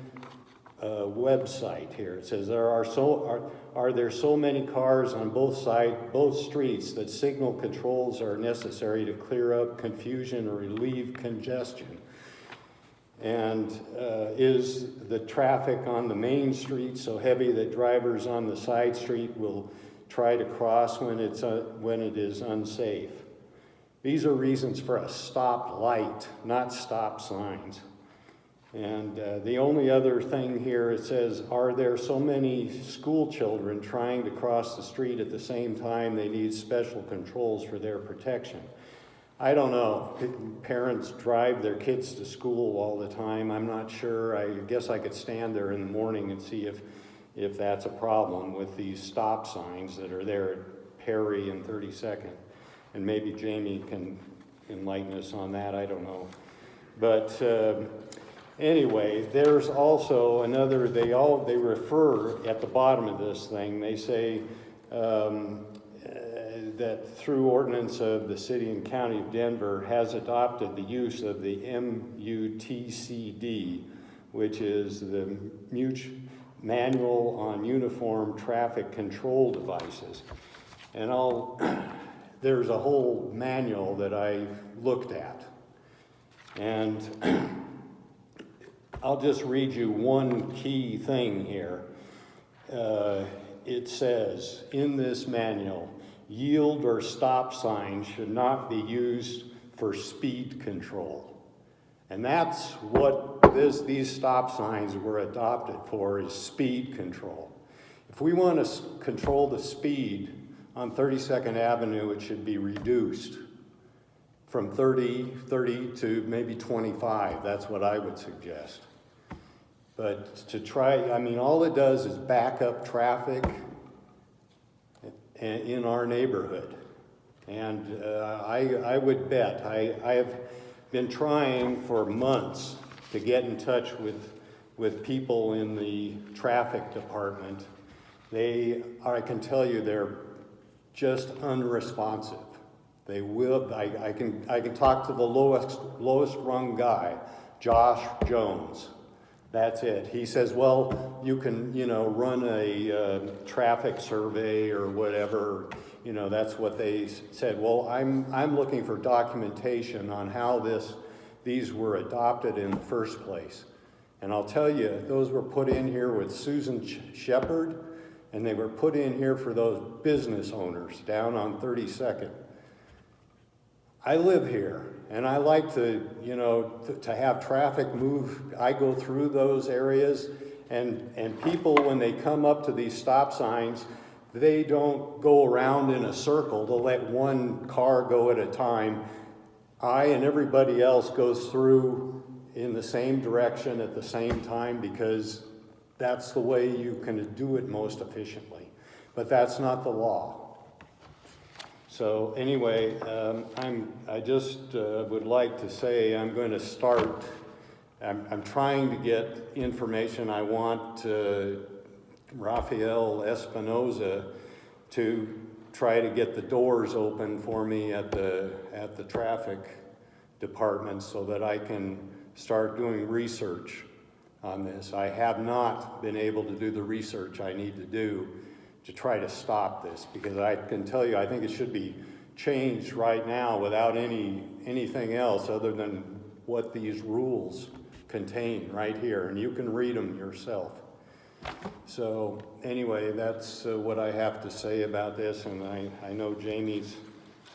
website here. It says are there so many cars on both streets that signal controls are necessary to clear up confusion or relieve congestion? And is the traffic on the main street so heavy that drivers on the side street will try to cross when it is unsafe? These are reasons for a stop light, not stop signs. And the only other thing here, it says, are there so many school children trying to cross the street at the same time they need special controls for their protection? I don't know. Parents drive their kids to school all the time. I'm not sure. I guess I could stand there in the morning and see if that's a problem with these stop signs that are there at Perry and 32nd. And maybe Jamie can enlighten us on that. I don't know. But anyway, there's also another, they refer at the bottom of this thing, they say, that through ordinance of the City and County of Denver has adopted the use of the MUTCD, which is the Manual on Uniform Traffic Control Devices. And there's a whole manual that I looked at. And I'll just read you one key thing here. It says in this manual, yield or stop signs should not be used for speed control. And that's what these stop signs were adopted for, is speed control. If we want to control the speed on 32nd Avenue, it should be reduced from 30 to maybe 25. That's what I would suggest. But to try, all it does is back up traffic in our neighborhood. And I would bet, I have been trying for months to get in touch with people in the traffic department. I can tell you, they're just unresponsive. They will, I can talk to the lowest rung guy, Josh Jones. That's it. He says, well, you can, run a traffic survey or whatever. That's what they said. Well, I'm looking for documentation on how these were adopted in the first place. And I'll tell you, those were put in here with Susan Shepard, and they were put in here for those business owners down on 32nd. I live here, and I like to have traffic move. I go through those areas, and people, when they come up to these stop signs, they don't go around in a circle to let one car go at a time. I and everybody else goes through in the same direction at the same time because that's the way you can do it most efficiently. But that's not the law. So anyway, I just would like to say I'm going to start. I'm trying to get information. I want Rafael Espinoza to try to get the doors open for me at the traffic department so that I can start doing research on this. I have not been able to do the research I need to do to try to stop this, because I can tell you I think it should be changed right now without anything else other than what these rules contain right here, and you can read them yourself. So anyway, that's what I have to say about this, and I know Jamie's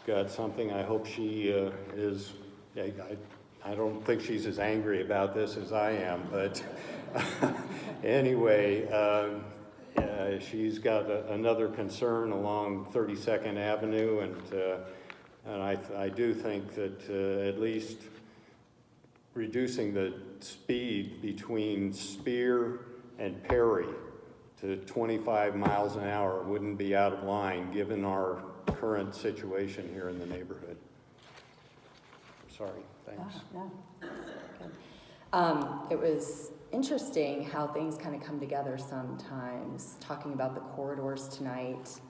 got something. I hope she is, I don't think she's as angry about this as I am, but anyway, she's got another concern along 32nd Avenue, and I do think that at least reducing the speed between Spear and Perry to 25 miles an hour wouldn't be out of line given our current situation here in the neighborhood. Sorry, thanks.
No, it was interesting how things kind of come together sometimes. Talking about the corridors tonight,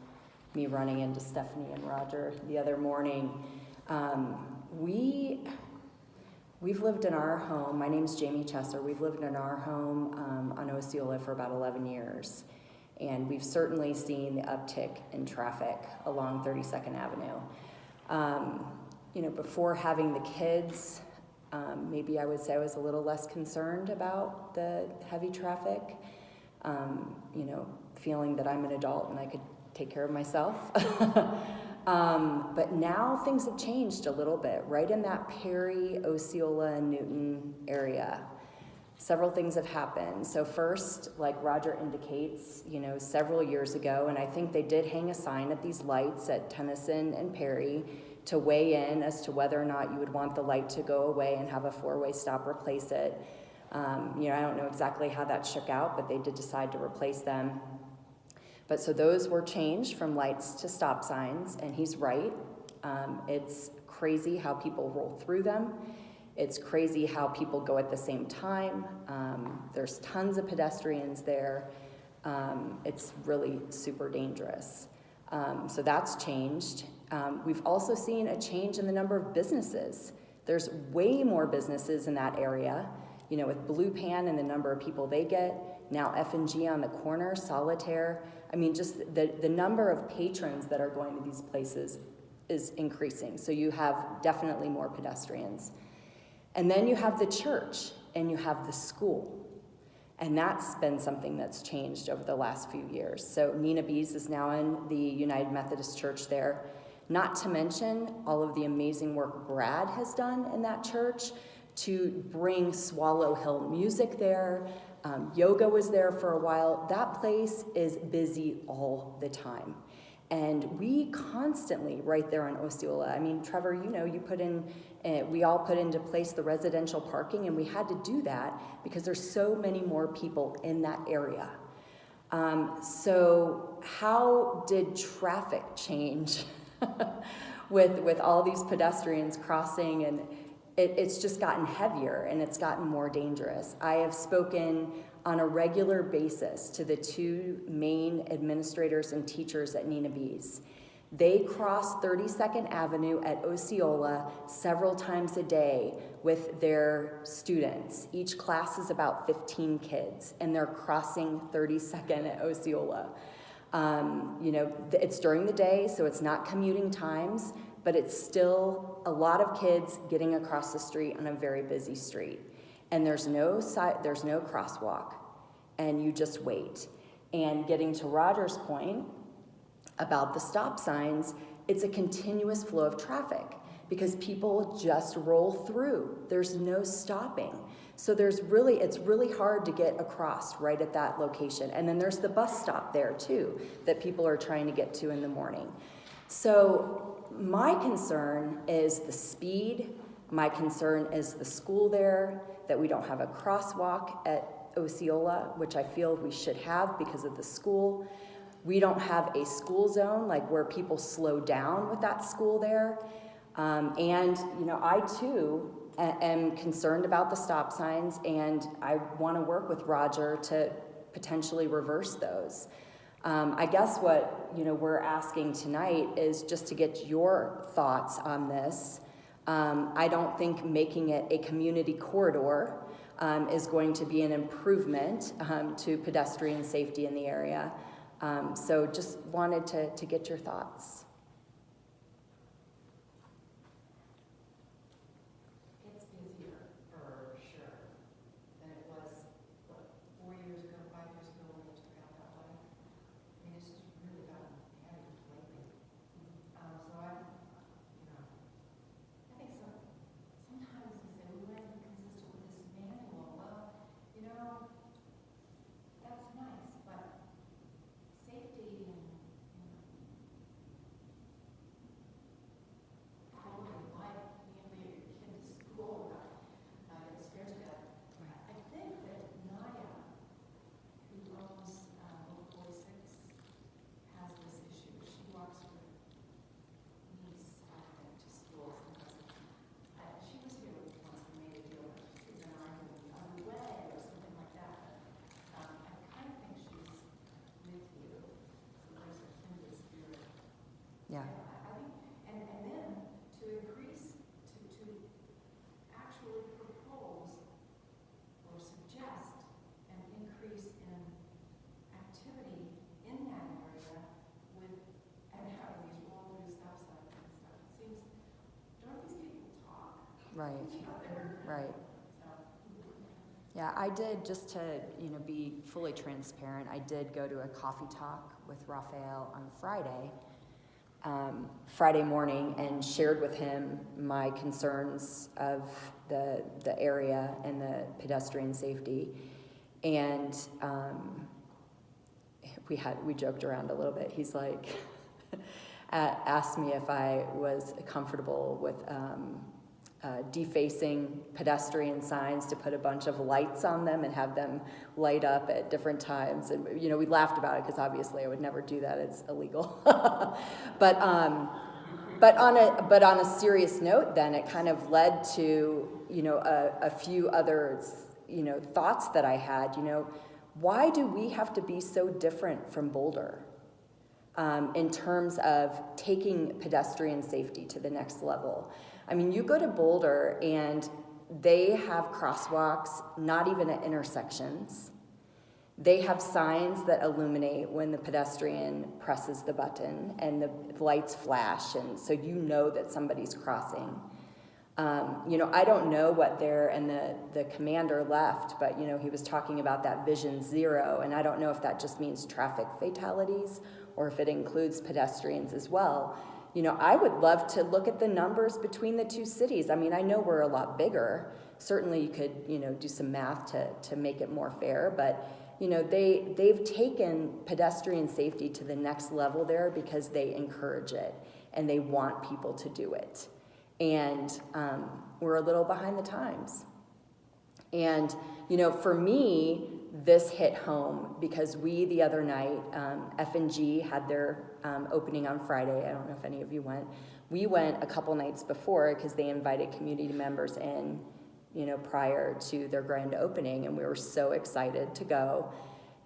me running into Stephanie and Roger the other morning. We've lived in our home. My name's Jamie Chesser. We've lived in our home on Osceola for about 11 years. And we've certainly seen the uptick in traffic along 32nd Avenue. Before having the kids, maybe I would say I was a little less concerned about the heavy traffic. Feeling that I'm an adult and I could take care of myself. But now things have changed a little bit, right in that Perry, Osceola, and Newton area. Several things have happened. So first, like Roger indicates, several years ago, and I think they did hang a sign at these lights at Tennyson and Perry to weigh in as to whether or not you would want the light to go away and have a four-way stop replace it. I don't know exactly how that shook out, but they did decide to replace them. But so those were changed from lights to stop signs, and he's right. It's crazy how people roll through them. It's crazy how people go at the same time. There's tons of pedestrians there. It's really super dangerous. So that's changed. We've also seen a change in the number of businesses. There's way more businesses in that area, with Blue Pan and the number of people they get. Now F&G on the corner, Solitaire. I mean, just the number of patrons that are going to these places is increasing. So you have definitely more pedestrians. And then you have the church and you have the school. And that's been something that's changed over the last few years. So Nina Bees is now in the United Methodist Church there. Not to mention all of the amazing work Brad has done in that church to bring Swallow Hill music there. Yoga was there for a while. That place is busy all the time. And we constantly, right there on Osceola, I mean, Trevor, we all put into place the residential parking, and we had to do that because there's so many more people in that area. So how did traffic change with all these pedestrians crossing? And it's just gotten heavier and it's gotten more dangerous. I have spoken on a regular basis to the two main administrators and teachers at Nina Bees. They cross 32nd Avenue at Osceola several times a day with their students. Each class is about 15 kids, and they're crossing 32nd at Osceola. It's during the day, so it's not commuting times, but it's still a lot of kids getting across the street on a very busy street. And there's no crosswalk, and you just wait. And getting to Roger's point about the stop signs, it's a continuous flow of traffic because people just roll through. There's no stopping. So it's really hard to get across right at that location. And then there's the bus stop there too that people are trying to get to in the morning. So my concern is the speed My concern is the school there, that we don't have a crosswalk at Osceola, which I feel we should have because of the school. We don't have a school zone, like where people slow down with that school there. And, you know, I too am concerned about the stop signs, and I want to work with Roger to potentially reverse those. I guess what, you know, we're asking tonight is just to get your thoughts on this. I don't think making it a community corridor is going to be an improvement to pedestrian safety in the area. So just wanted to get your thoughts.
It's busier for sure than it was, what, 4 years ago, 5 years ago when they took out that way. I mean, it's just really gotten heavy lately. So you know, I think sometimes we say we want to be consistent with this manual. Well, you know, that's nice, but safety and, quality of life, being able to get your kid to school, not get scared to death. I think that Naya, who owns Local 46, has this issue. She walks her niece, I think, to school sometimes. She was here once we made a deal with kids in arguing the other way or something like that. But I kind of think she's with you. So there's a kindred spirit.
Yeah.
I think, and then to increase, to actually propose or suggest an increase in activity in that area with, and having these roll-through stop signs and stuff. It seems, don't these people talk
Right,
to each other?
right.
So,
Yeah, I did, just to, you know, be fully transparent, I did go to a coffee talk with Raphael on Friday morning, and shared with him my concerns of the area and the pedestrian safety. And we joked around a little bit. He's like, asked me if I was comfortable with defacing pedestrian signs to put a bunch of lights on them and have them light up at different times. And, you know, we laughed about it because obviously I would never do that. It's illegal. But on a serious note, then it kind of led to, you know, a few other, you know, thoughts that I had. You know, why do we have to be so different from Boulder in terms of taking pedestrian safety to the next level? I mean, you go to Boulder and they have crosswalks, not even at intersections. They have signs that illuminate when the pedestrian presses the button and the lights flash, and so you know that somebody's crossing. You know, I don't know what and the commander left, but, you know, he was talking about that Vision Zero, and I don't know if that just means traffic fatalities or if it includes pedestrians as well. You know, I would love to look at the numbers between the two cities. I mean, I know we're a lot bigger. Certainly you could, you know, do some math to make it more fair, but, you know, they've taken pedestrian safety to the next level there because they encourage it and they want people to do it. And we're a little behind the times. And, you know, for me, this hit home because the other night, F&G had their opening on Friday. I don't know if any of you went. We went a couple nights before because they invited community members in, you know, prior to their grand opening, and we were so excited to go.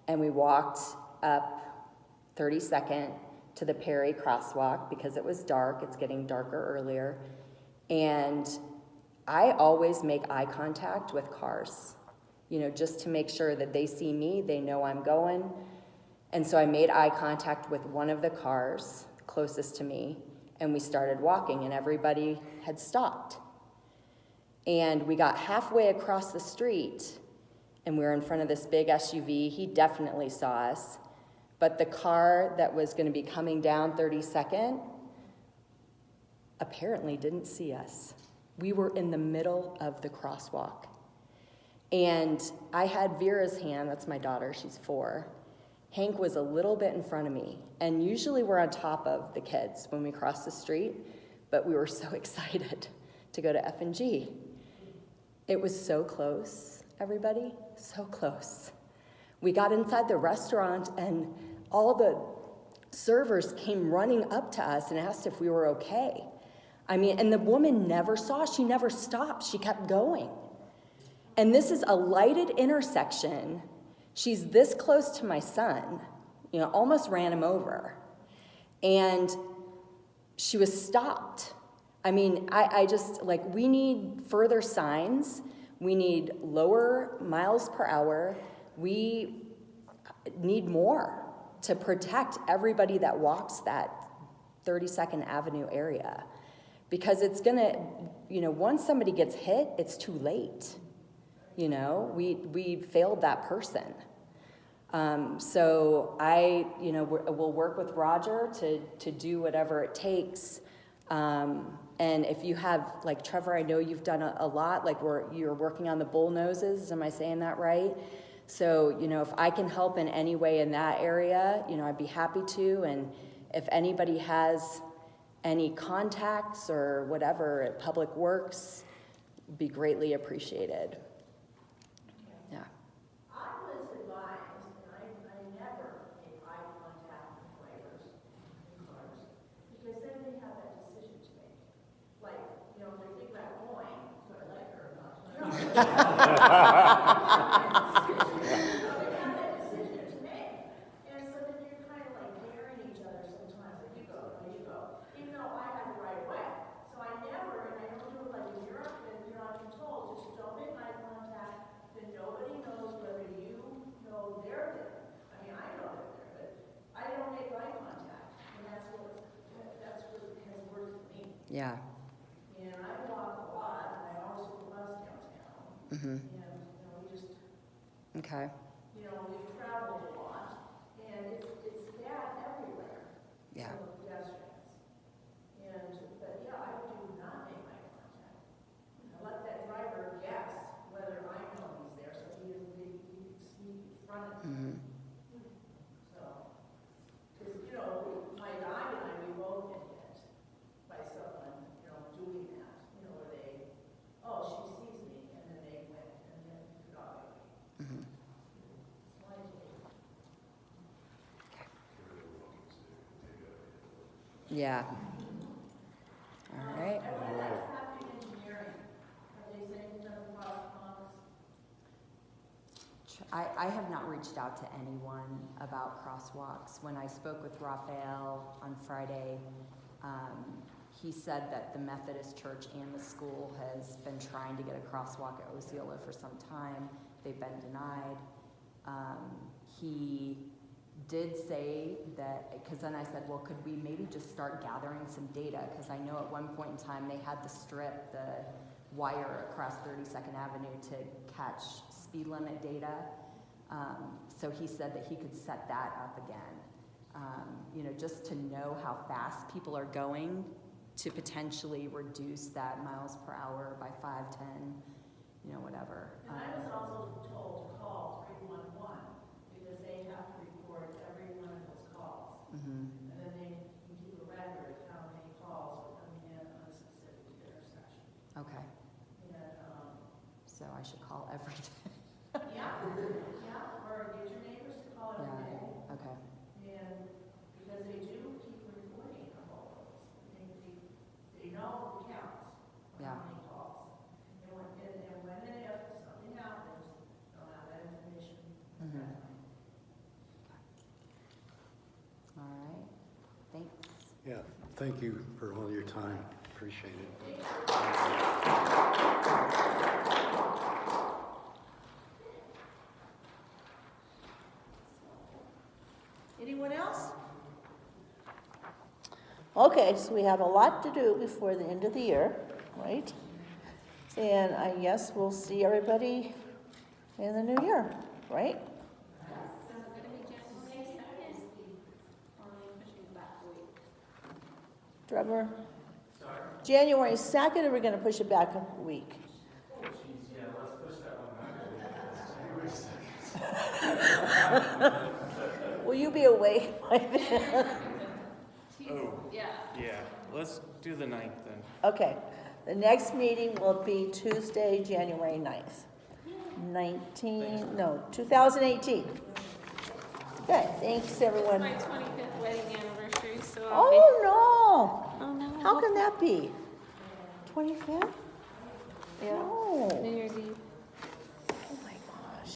And we walked up 32nd to the Perry crosswalk because it was dark. It's getting darker earlier. And I always make eye contact with cars, you know, just to make sure that they see me, they know I'm going. And so I made eye contact with one of the cars closest to me, and we started walking, and everybody had stopped. And we got halfway across the street, and we were in front of this big SUV. He definitely saw us, but the car that was going to be coming down 32nd apparently didn't see us. We were in the middle of the crosswalk. And I had Vera's hand, that's my daughter, she's 4. Hank was a little bit in front of me. And usually we're on top of the kids when we cross the street, but we were so excited to go to F&G. It was so close, everybody, so close. We got inside the restaurant and all the servers came running up to us and asked if we were okay. I mean, and the woman never saw, she never stopped, she kept going. And this is a lighted intersection. She's this close to my son, you know, almost ran him over. And she was stopped. I mean, I just, like, we need further signs. We need lower miles per hour. We need more to protect everybody that walks that 32nd Avenue area. Because it's gonna, you know, once somebody gets hit, it's too late. You know, we failed that person. So I, you know, will work with Roger to do whatever it takes. And if you have, like Trevor, I know you've done a lot, like you're working on the bull noses, am I saying that right? So, you know, if I can help in any way in that area, you know, I'd be happy to. And if anybody has any contacts or whatever at Public Works, be greatly appreciated. Yeah.
I was advised, and I never make eye contact with drivers in cars, because then they have that decision to make. Like, you know, if they think about going, do I like her or not? No. They have that decision to make. And so then you're kind of like daring each other sometimes, like, you go, even though I have the right of way. So I never, and I don't do it like in Europe, and you know, I've been told, just don't make eye contact, then nobody knows whether you know they're there. I mean, I know they're there, but I don't make eye contact, and that's what has worked for me.
Yeah.
And I walk a lot, and I always take the bus downtown.
Mm-hmm.
And, you know, we just,
Okay.
you know, we've traveled a lot, and it's bad everywhere.
Yeah.
For the pedestrians. And, but yeah, I do not make eye contact. I let that driver guess whether I know he's there, so he doesn't think he can sneak in front of me.
Mm-hmm.
So, because, you know, my dog and I, we both get hit by someone, you know, doing that, you know, where they, oh, she sees me, and then they went and then the dog ate me.
Mm-hmm.
It's my take.
Yeah. All right.
And what about traffic engineering? Have they said anything about crosswalks?
I have not reached out to anyone about crosswalks. When I spoke with Raphael on Friday, he said that the Methodist Church and the school has been trying to get a crosswalk at Osceola for some time. They've been denied. He did say that, because then I said, well, could we maybe just start gathering some data? Because I know at one point in time they had to strip the wire across 32nd Avenue to catch speed limit data. So he said that he could set that up again. You know, just to know how fast people are going to potentially reduce that miles per hour by 5, 10, you know, whatever.
And I was also told to call 311 because they have to record every one of those calls.
Mm-hmm.
And then they can keep a record of how many calls are coming in on a specific intersection.
Okay,
And,
so I should call every day.
yeah, or get your neighbors to call every day.
Yeah, okay.
And because they do keep recording of all those. They know the counts of
Yeah.
how many calls. And when and if something happens, they'll have that information.
Mm-hmm. All right, thanks.
Yeah, thank you for all your time. Appreciate it.
Anyone else? Okay, so we have a lot to do before the end of the year, right? And I guess we'll see everybody in the new year, right? Trevor? January 2nd, or we're gonna push it back a week?
Oh, geez, yeah, let's push that one back.
Will you be awake by then?
Oh, yeah. Yeah, let's do the 9th then.
Okay, The next meeting will be Tuesday, January 9th. 2018. Okay, thanks, everyone.
My 25th wedding anniversary, so
Oh, no.
oh no.
How can that be? 25th?
Yeah.
No.